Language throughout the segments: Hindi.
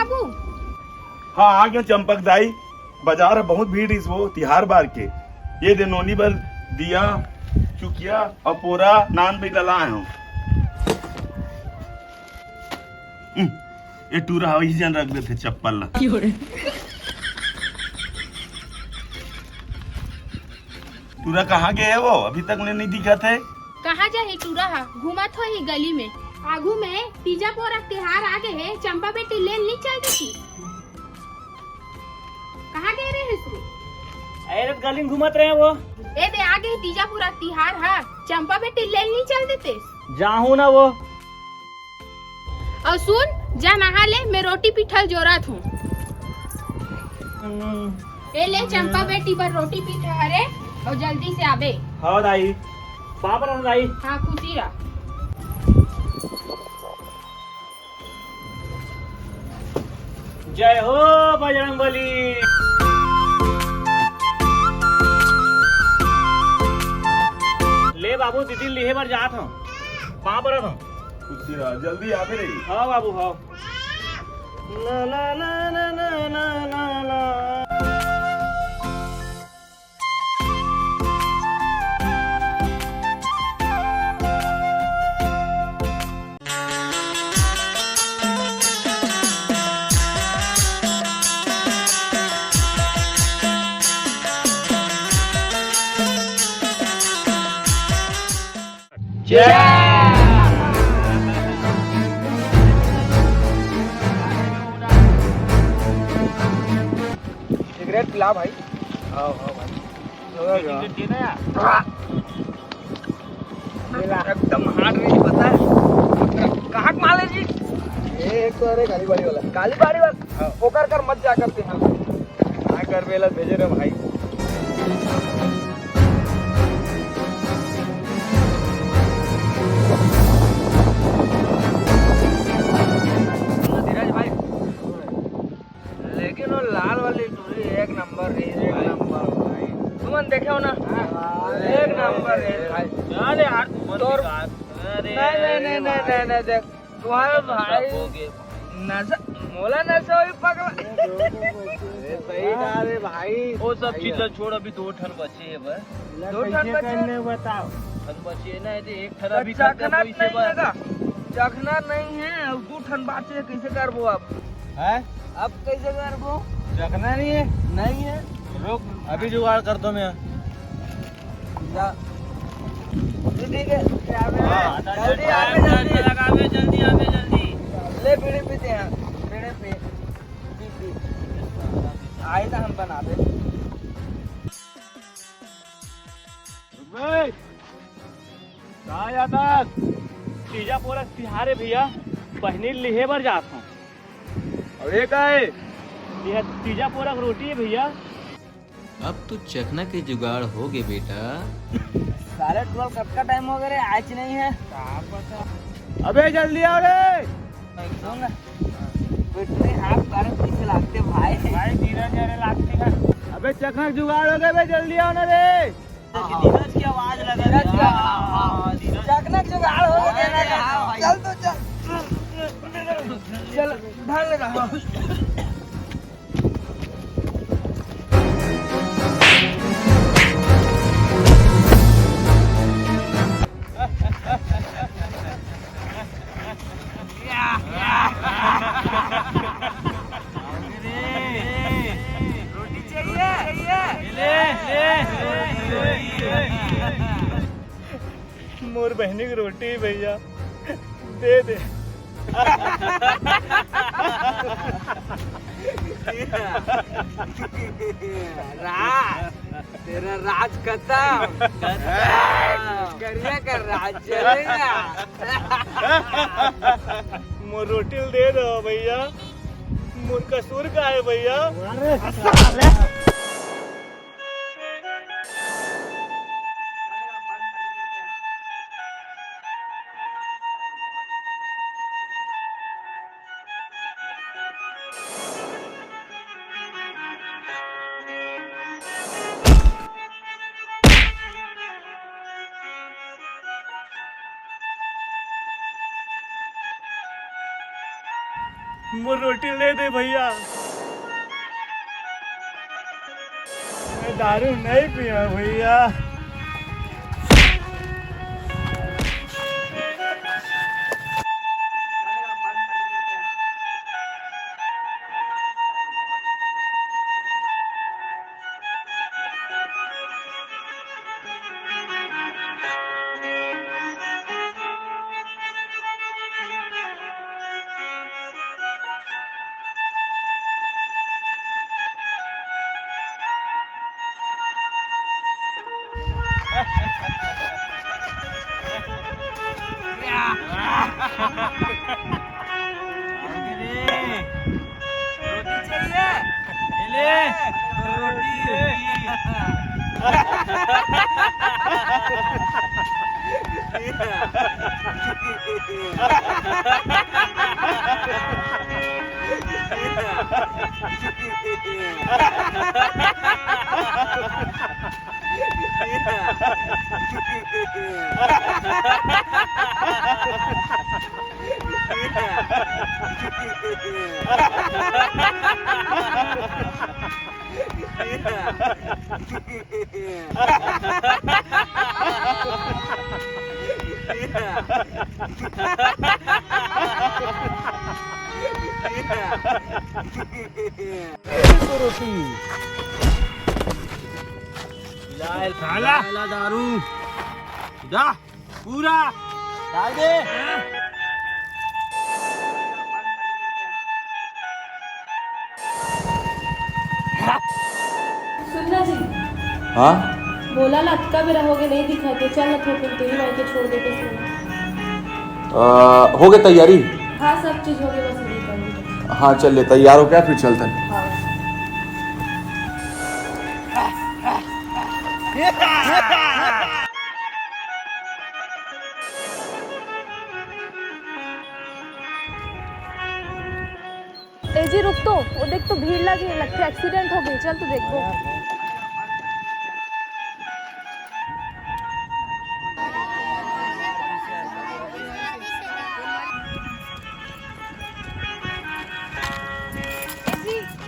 बाबू? हाँ आ गया चंपक दाई। बाजार है बहुत भीड़ इस वो तिहार बार के। ये दे नोनी बल दिया चुकिया और पूरा नान भी डलाए हूँ। ये टूरा हवाई जन रख देते चप्पल ला। टूरा कहाँ गए है वो? अभी तक नहीं दिखा थे। कहाँ जाही टूरा हा? घूमत हो ही गली में। आगू में तीजा पोरा तिहार आगे है, चंपा बेटी ले नहीं चल देती। कहाँ गए रहे श्री? अरे गली में घूमत रहे वो। ए दे आगे तीजा पूरा तिहार है, चंपा बेटी ले नहीं चल देते। जाहू ना वो। और सुन, जा नहा ले, मैं रोटी पिठल जोरात हूँ। ए ले चंपा बेटी पर रोटी पिठा हरे और जल्दी से आबे। हाँ दाई। बाप रहा दाई। हाँ खुशी रहा। जय हो बजरंगबली। ले बाबू दीदी लिहे बार जात हूँ। कहाँ पर हूँ? खुशी रहा, जल्दी आवे रही। हाँ बाबू हाँ। ला ला ला ला ला ला ला ला। सिगरेट पिला भाई। आओ भाई। एकदम हार्ड रेंज पता है कहाँ माले जी? ये एक तो अरे काली बाड़ी वाला ओकर कर मत जा करते हैं। हाँ कर वेला भेजे रे भाई। धीरज भाई, लेकिन वो लाल वाली टूरी एक नंबर भाई। तुमन देखे हो ना? एक नंबर भाई। अरे यार नहीं देख तुम्हारा भाई नशा मोला नशा हुई पगला। सही कहा रे भाई। वो सब चीज छोड़, अभी 2 ठन बचे है बस। 2 ठन बचे बताओ। ठन बचे ना, एक ठन अभी चखना नहीं है और 2 ठन बाचे कैसे करबो अब? है अब कैसे करबो? रखना नहीं है। नहीं है। रुक अभी जुगाड़ कर दो मैं। ठीक है जल्दी आवे जल्दी। ले बीड़ी पीते हैं। बीड़ी पी आए ना हम बना दे। तीजा पूरा तिहार है भैया, पहनी लिहे बर जात हूँ। और ये का है? यह तीजा पूरा रोटी है भैया। अब तो चखना के जुगाड़ हो गए बेटा। 12:30 कब का टाइम हो गया रे? आज नहीं है। अबे जल्दी आओ रे। बैटरी हाथ बारे पैसे लागते भाई। धीरज अरे लागते हैं। अबे चखना के जुगाड़ हो गए भाई, जल्दी आओ ना रे। धीरज की आवाज लगा। चखना के जुगाड़ हो गया। चल तो चल ढाल लगा। रोटी चाहिए? मोर बहनी की रोटी भैया दे दे। तेरा राज खत्म। करिया का राज चलेगा। मोर रोटी दे दो भैया। मोर कसूर का है भैया। मोर रोटी ले दे भैया। मैं दारू नहीं पिया भैया। साला दारू जा पूरा डाल दे। सुनना जी, हाँ बोला लटका भी रहोगे नहीं दिखाते, चल ना थोड़ी तेरी भाई को छोड़ देते सोना। हो गई तैयारी? हाँ सब चीज हो गई, बस यही करूँगी। हाँ चल ले, तैयार हो क्या फिर चलते हैं। हाँ ए जी रुक तो, वो देख तो भीड़ लगी है, लगता है एक्सीडेंट हो गई, चल तो देखो।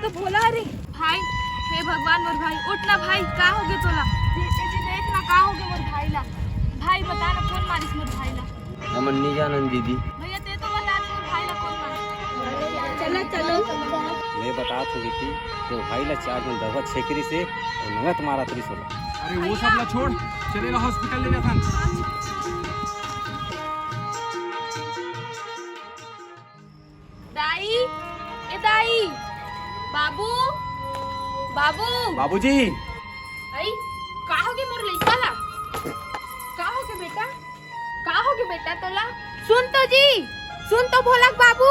तो भोला रे भाई, हे भगवान मोर भाई, उठ ना भाई, का हो गए तोला? जी देख ना का हो गए मोर भाई ला। भाई बता ना कौन मारिस मोर भाई ला? हमन नहीं जानन दीदी। भैया ते तो बता दे मोर भाई ला कौन मारिस। चलो चलो मैं बता तो थी तो भाई ला 4 दिन दवा छेकरी से नगत मारा 316। अरे वो सब ला छोड़, चलेगा हॉस्पिटल ले जाथन। दाई, ए दाई, बाबू बाबू बाबूजी। आई का हो गए मोर लइका ला? का हो गए बेटा? का हो गए बेटा तोला? सुन तो जी, सुन तो भोलक बाबू।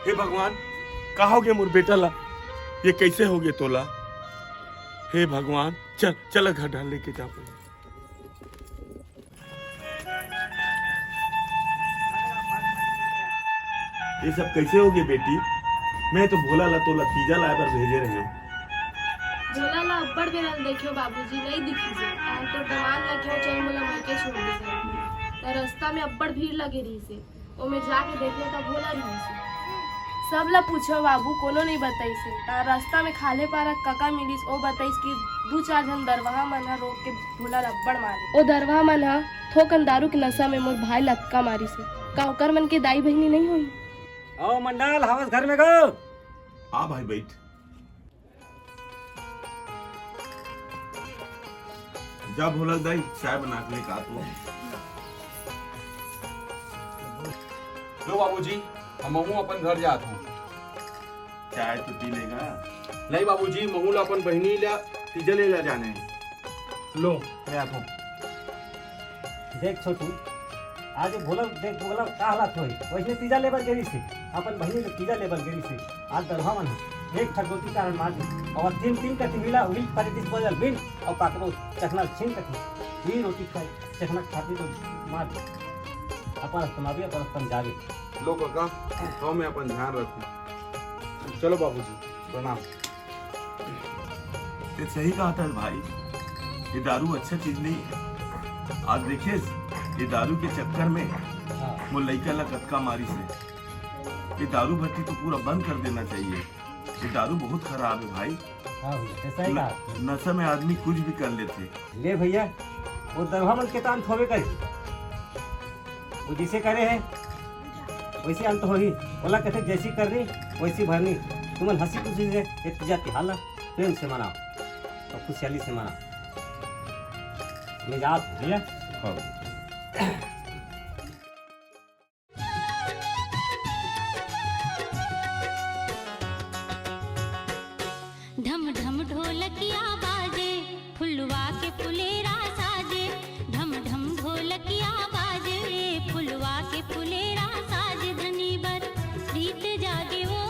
हे भगवान, का हो गया मोर बेटा ला? ये कैसे हो गया तोला? हे भगवान, चल चल घर डाल लेके जा। ये सब कैसे हो गया बेटी? मैं तो भोला ला तोला पिज्जा लाए पर भेजे रहे हूँ। झोला ला अब्बड़ बेरल देखियो बाबूजी, नहीं दिखी से तो दमान ला क्यों चाहे मोला मायके छोड़ दे से। रास्ता में अब्बड़ भीड़ लगे रही से, ओ में जाके देखियो त भोला रही से। सब ला पूछो बाबू, कोनो नहीं बताई से। तार रास्ता में खाले पारा काका मिलिस, ओ बताइस कि 2-4 जन दरवाहा मन ह रोक के भोला ला अब्बड़ मारे। ओ दरवाहा मन ह थोकन दारू के नशा में मोर भाई लक्का मारी से। का ओकर मन के दाई बहिनी नहीं होई? आओ मंडल, हवस घर में गो। आ भाई बैठ। जा भोला दाई, चाय बना के लेकर आ तू। लो बाबूजी, हम अपन घर जात हूँ। चाय तो पी लेगा? नहीं बाबूजी, महू ला अपन बहनी ला पिज्जा ले जाने हैं। लो मैं आता हूँ। देख छोटू, आज भोला देख भोला का हालत होई, वैसे पिज्जा लेबर गेरी से अपन बहनी ने पिज्जा लेबर गेरी से आज दरहा मन एक ठगोती कारण मार दी और 3 कटी मिला हुई पर डिस्पोजल बिन और काकरो चखना छीन कटी ये रोटी खाई चखना खाती तो मार दी अपन समावी अपन समझावे। लो काका, तो मैं अपन ध्यान रखूँ। चलो बाबूजी, प्रणाम। ये सही कहा था भाई, ये दारू अच्छा चीज नहीं है। आज देखिए ये दारू के चक्कर में वो लइका ला कतका मारी से। ये दारू भट्टी तो पूरा बंद कर देना चाहिए। ये दारू बहुत खराब है भाई। हाँ भैया ऐसा ही कहा। नशा में आदमी कुछ भी कर लेते। ले भैया वो दरवा मन के तान थोबे करी, वो जिसे करे है वैसे अंत हो ही। बोला कहते जैसी करनी वैसी भरनी। तुमन हंसी खुशी से एक पूजा तिहार ला प्रेम से मनाओ और खुशहाली से मनाओ। मिजाज भैया हाँ। ढम ढम ढोलकिया बाजे, फुलवा के फुलेरा साजे। ढम ढम ढोलकिया बाजे, फुलवा के फुलेरा साजे। धनी बर रीत जागे वो,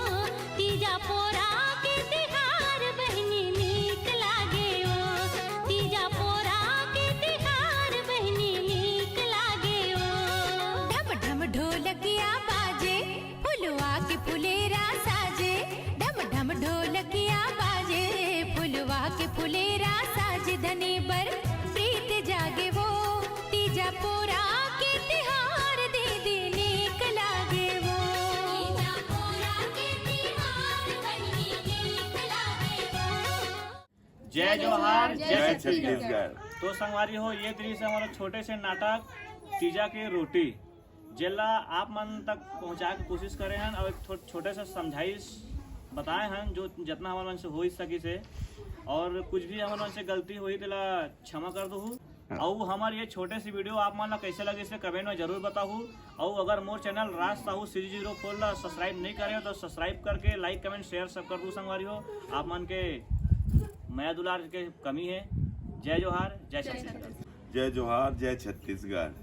तीजा पोरा के तिहार बहनी नीक लागे वो। तीजा पोरा के तिहार बहनी नीक लागे वो। ढम ढम ढोलकिया बाजे, फुलवा के फुलेरा साजे। ढम ढम ढोलकिया बाजे, फुलवा के फुलेरा साजे। धनी बर प्रीत जागे वो, तीजा पोरा के तिहार दीदी नीक लागे वो। तीजा पोरा के तिहार बहनी नीक लागे वो। जय जोहार जय छत्तीसगढ़। तो संगवारी हो, ये दृश्य हमारा छोटे से नाटक तीजा के रोटी जेला आप मन तक पहुंचाए की कोशिश करे हैं और एक छोटे से समझाइश बताए हैं जो जितना हमारे मन से हो सकी से। और कुछ भी हमारे मन से गलती हुई तो क्षमा कर दो। और हमारे ये छोटे सी वीडियो आप मन ला कैसे लगे इसे कमेंट में जरूर बताओ। और अगर मोर चैनल राज साहू 304 ला सब्सक्राइब नहीं करे हो तो सब्सक्राइब करके लाइक कमेंट शेयर सब कर दो संगवारी हो। आप मन के माया दुलार के कमी है। जय जोहार जय छत्तीसगढ़। जय जोहार जय छत्तीसगढ़।